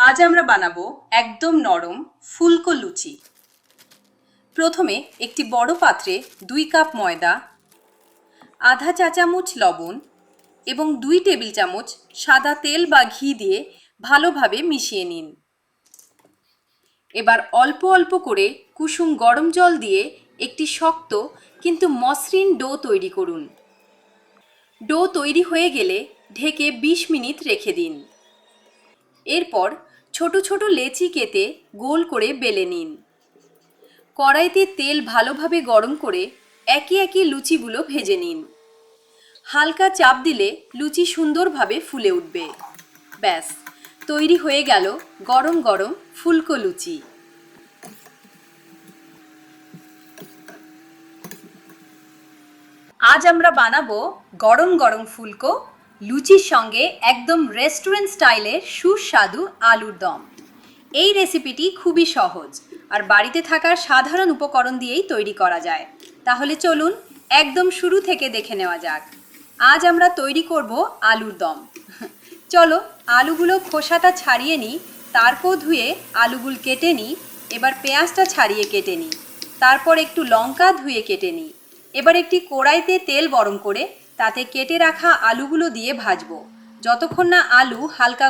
আজ আমরা বানাবো একদম নরম ফুলকো লুচি। প্রথমে একটি বড় পাত্রে 2 কাপ ময়দা, আধা চা চামচ লবণ এবং 2 টেবিল চামচ সাদা তেল বা ঘি দিয়ে ভালোভাবে মিশিয়ে নিন। এবার অল্প অল্প করে কুসুম গরম জল দিয়ে একটি শক্ত কিন্তু মসৃণ ডো তৈরি করুন। ডো তৈরি হয়ে গেলে ঢেকে 20 মিনিট রেখে দিন। এরপর ছোট ছোট লেচি কেটে গোল করে বেলে নিন। কড়াইতে তেল ভালোভাবে গরম করে একে একে লুচিগুলো ভেজে নিন। হালকা চাপ দিলে লুচি সুন্দরভাবে ফুলে উঠবে। ব্যাস, তৈরি হয়ে গেল গরম গরম ফুলকো লুচি। আজ আমরা বানাবো গরম গরম ফুলকো লুচির সঙ্গে একদম রেস্টুরেন্ট স্টাইলের সুস্বাদু আলুর দম। এই রেসিপিটি খুবই সহজ আর বাড়িতে থাকা সাধারণ উপকরণ দিয়েই তৈরি করা যায়। তাহলে চলুন একদম শুরু থেকে দেখে নেওয়া যাক। আজ আমরা তৈরি করব আলুর দম। চলো আলুগুলো খোসাটা ছাড়িয়ে নিই, তারপর ধুয়ে আলুগুলো কেটে নিই। এবার পেঁয়াজটা ছাড়িয়ে কেটে নিই, তারপর একটু লঙ্কা ধুয়ে কেটে নিই। এবার একটি কড়াইতে তেল গরম করে তাতে কেটে রাখা আলুগুলো দিয়ে ভাজবো যতক্ষণ না আলু হালকা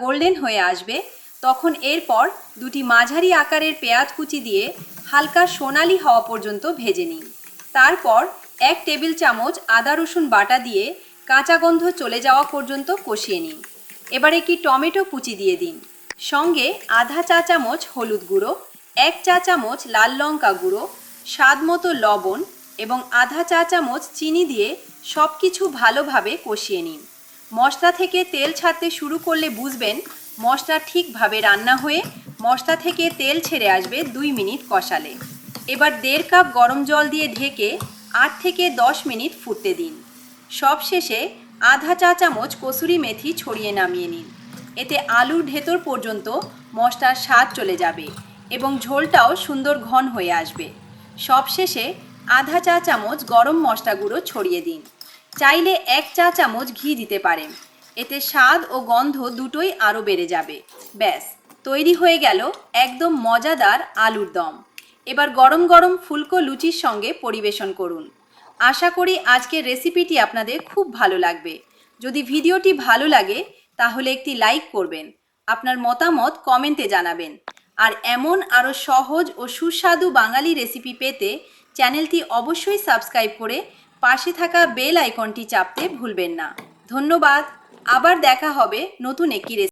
গোল্ডেন হয়ে আসবে। তখন এরপর দুটি মাঝারি আকারের পেঁয়াজ কুচি দিয়ে হালকা সোনালি হওয়া পর্যন্ত ভেজে নিন। তারপর 1 টেবিল চামচ আদা রসুন বাটা দিয়ে কাঁচা গন্ধ চলে যাওয়া পর্যন্ত কষিয়ে নিন। এবার একটি টমেটো কুচি দিয়ে দিন, সঙ্গে আধা চা চামচ হলুদ গুঁড়ো, 1 চা চামচ লাল লঙ্কা গুঁড়ো, স্বাদ মতো লবণ এবং আধা চা চামচ চিনি দিয়ে সব কিছু ভালোভাবে কষিয়ে নিন। মশলা থেকে তেল ছাড়তে শুরু করলে বুঝবেন মশলা ঠিকভাবে রান্না হয়ে মশলা থেকে তেল ছেড়ে আসবে 2 মিনিট কষালে। এবার 1.5 কাপ গরম জল দিয়ে ঢেকে 8 থেকে 10 মিনিট ফুটতে দিন। সবশেষে আধা চা চামচ কসুরি মেথি ছড়িয়ে নামিয়ে নিন। এতে আলুর ভেতর পর্যন্ত মশলার স্বাদ চলে যাবে এবং ঝোলটাও সুন্দর ঘন হয়ে আসবে। সবশেষে আধা চা চামচ গরম মশলা গুঁড়ো ছড়িয়ে দিন। চাইলে 1 চা চামচ ঘি দিতে পারেন, এতে স্বাদ ও গন্ধ দুটোই আরও বেড়ে যাবে। ব্যাস, তৈরি হয়ে গেল একদম মজাদার আলুর দম। এবার গরম গরম ফুলকো লুচির সঙ্গে পরিবেশন করুন। আশা করি আজকের রেসিপিটি আপনাদের খুব ভালো লাগবে। যদি ভিডিওটি ভালো লাগে তাহলে একটি লাইক করবেন, আপনার মতামত কমেন্টে জানাবেন। আর এমন আরও সহজ ও সুস্বাদু বাঙালি রেসিপি পেতে চ্যানেলটি অবশ্যই সাবস্ক্রাইব করে পাশে থাকা বেল আইকনটি চাপতে ভুলবেন না। ধন্যবাদ। আবার দেখা হবে নতুন একটি রেসিপি।